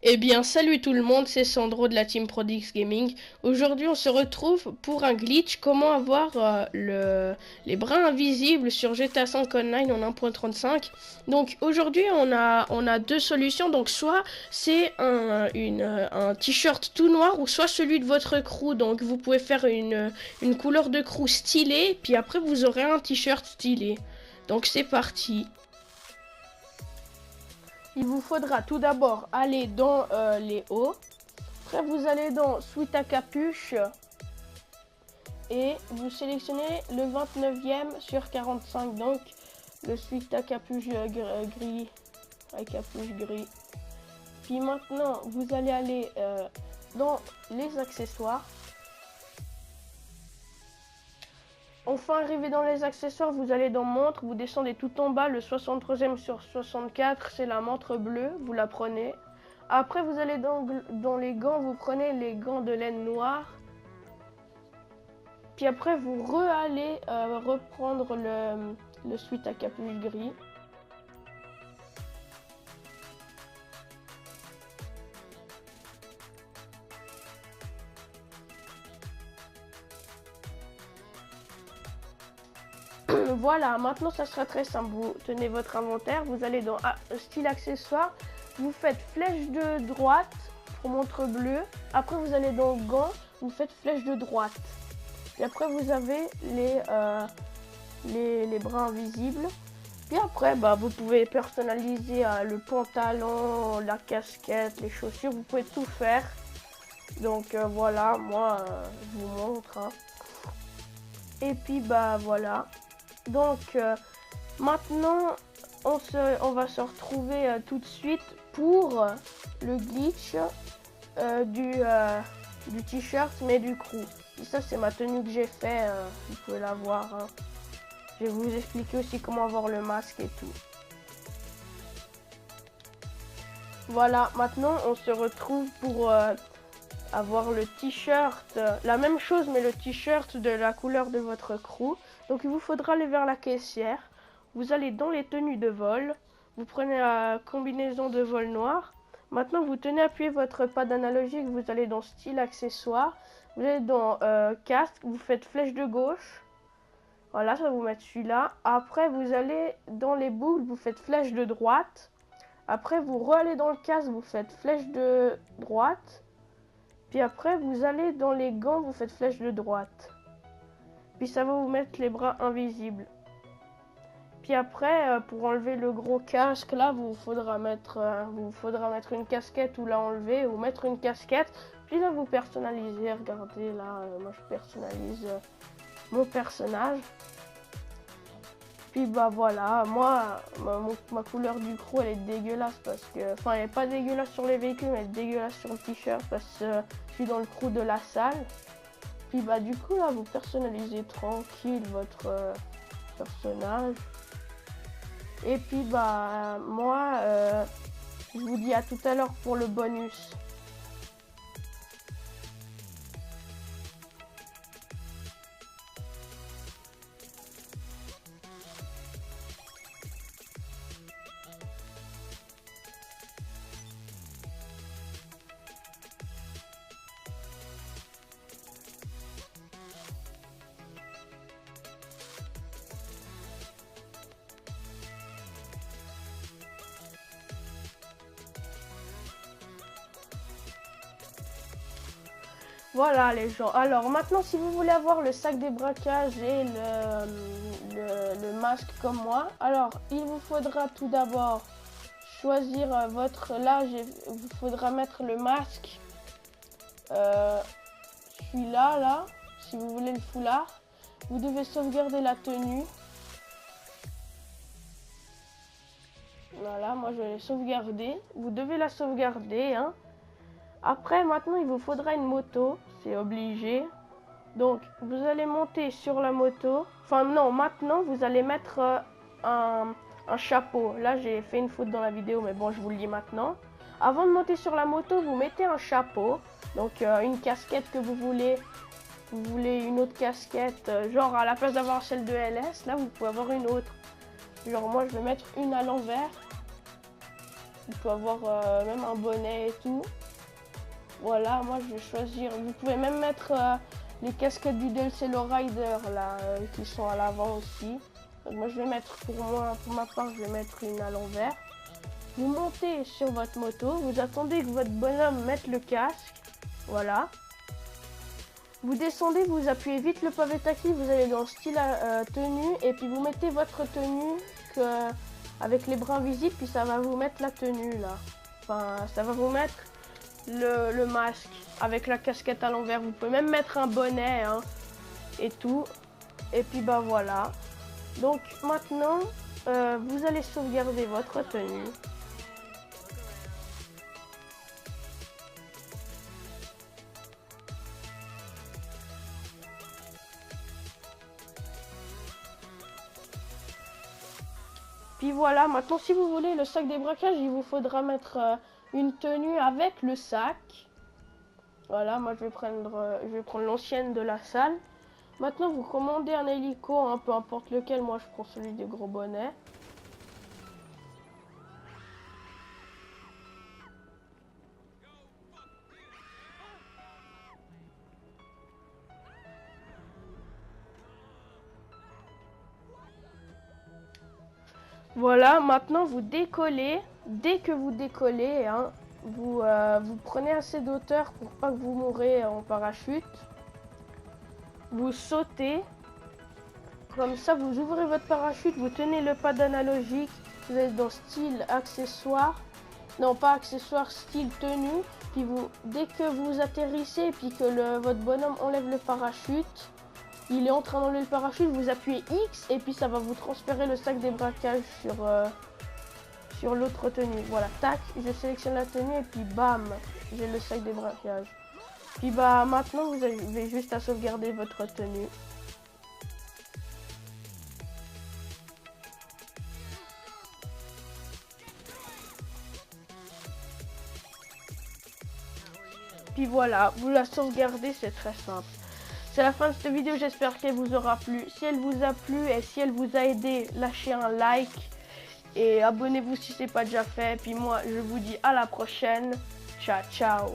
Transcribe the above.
Eh bien, salut tout le monde, c'est Sandro de la team Prodix Gaming. Aujourd'hui, on se retrouve pour un glitch. Comment avoir les brins invisibles sur GTA 5 Online en 1.35. Donc, aujourd'hui, on a deux solutions. Donc, soit c'est un t-shirt tout noir, ou soit celui de votre crew. Donc, vous pouvez faire une couleur de crew stylée, puis après, vous aurez un t-shirt stylé. Donc, c'est parti. Il vous faudra tout d'abord aller dans les hauts. Après, vous allez dans Suite à capuche et vous sélectionnez le 29e sur 45. Donc, le Suite à capuche gris, à capuche gris. Puis maintenant, vous allez aller dans les accessoires. Enfin, arrivé dans les accessoires, vous allez dans montre, vous descendez tout en bas, le 63e sur 64, c'est la montre bleue, vous la prenez. Après, vous allez dans les gants, vous prenez les gants de laine noire. Puis après, vous allez reprendre le suite à capuche gris. Voilà, maintenant ça sera très simple. Vous tenez votre inventaire, vous allez dans style accessoire, vous faites flèche de droite pour montre bleue. Après, vous allez dans gants, vous faites flèche de droite. Et après, vous avez les bras invisibles. Puis après, vous pouvez personnaliser le pantalon, la casquette, les chaussures, vous pouvez tout faire. Donc voilà, moi je vous montre. Hein. Et puis voilà. Donc maintenant, on va se retrouver tout de suite pour le glitch du t-shirt mais du crew. Et ça, c'est ma tenue que j'ai fait, vous pouvez la voir. Hein. Je vais vous expliquer aussi comment avoir le masque et tout. Voilà, maintenant on se retrouve pour avoir le t-shirt, la même chose mais le t-shirt de la couleur de votre crew. Donc il vous faudra aller vers la caissière, vous allez dans les tenues de vol, vous prenez la combinaison de vol noir. Maintenant vous tenez appuyé votre pad analogique, vous allez dans style accessoire, vous allez dans casque, vous faites flèche de gauche. Voilà, ça va vous mettre celui-là. Après, vous allez dans les boucles, vous faites flèche de droite. Après, vous re-allez dans le casque, vous faites flèche de droite. Puis après, vous allez dans les gants, vous faites flèche de droite. Puis ça va vous mettre les bras invisibles. Puis après, pour enlever le gros casque, là, vous faudra mettre une casquette ou la enlever, ou mettre une casquette. Puis là, vous personnalisez. Regardez, là, moi, je personnalise mon personnage. Puis voilà, moi, ma couleur du crew, elle est dégueulasse parce que... Enfin, elle est pas dégueulasse sur les véhicules, mais elle est dégueulasse sur le t-shirt parce que je suis dans le crew de la salle. Puis du coup, là, vous personnalisez tranquille votre personnage. Et puis moi, je vous dis à tout à l'heure pour le bonus. Voilà les gens. Alors maintenant, si vous voulez avoir le sac des braquages et le masque comme moi, alors il vous faudra tout d'abord choisir votre... Là, il vous faudra mettre le masque. Celui-là, là, si vous voulez le foulard. Vous devez sauvegarder la tenue. Voilà, moi je l'ai sauvegardée. Vous devez la sauvegarder, hein. Après, maintenant, il vous faudra une moto, c'est obligé. Donc, vous allez monter sur la moto. Enfin, non, maintenant, vous allez mettre un chapeau. Là, j'ai fait une faute dans la vidéo, mais bon, je vous le dis maintenant. Avant de monter sur la moto, vous mettez un chapeau. Donc, une casquette que vous voulez. Vous voulez une autre casquette, genre à la place d'avoir celle de LS, là, vous pouvez avoir une autre. Genre, moi, je vais mettre une à l'envers. Il peut avoir même un bonnet et tout. Voilà, moi je vais choisir. Vous pouvez même mettre les casquettes du DLC Lowrider là, qui sont à l'avant aussi. Donc moi je vais mettre pour ma part, je vais mettre une à l'envers. Vous montez sur votre moto, vous attendez que votre bonhomme mette le casque. Voilà. Vous descendez, vous appuyez vite le pavé tactile, vous allez dans style tenue et puis vous mettez votre tenue avec les bras visibles, puis ça va vous mettre la tenue là. Enfin, ça va vous mettre le masque avec la casquette à l'envers. Vous pouvez même mettre un bonnet hein, et tout. Et puis bah voilà. Donc maintenant, vous allez sauvegarder votre tenue. Puis voilà, maintenant si vous voulez le sac des braquages, il vous faudra mettre une tenue avec le sac. Voilà, moi je vais prendre l'ancienne de la salle. Maintenant vous commandez un hélico, hein, peu importe lequel, moi je prends celui des gros bonnets. Voilà, maintenant vous décollez. Dès que vous décollez, hein, vous prenez assez d'hauteur pour pas que vous mourrez en parachute. Vous sautez. Comme ça, vous ouvrez votre parachute, vous tenez le pad analogique. Vous êtes dans style accessoire. Non, pas accessoire, style tenue. Puis dès que vous atterrissez et puis que votre bonhomme enlève le parachute, il est en train d'enlever le parachute, vous appuyez X et puis ça va vous transférer le sac des braquages sur l'autre tenue. Voilà, tac, je sélectionne la tenue et puis bam, j'ai le sac des braquages. Puis bah maintenant vous avez juste à sauvegarder votre tenue. Puis voilà, vous la sauvegardez, c'est très simple. C'est la fin de cette vidéo, j'espère qu'elle vous aura plu. Si elle vous a plu et si elle vous a aidé, lâchez un like et abonnez-vous si ce n'est pas déjà fait. Puis moi, je vous dis à la prochaine. Ciao, ciao.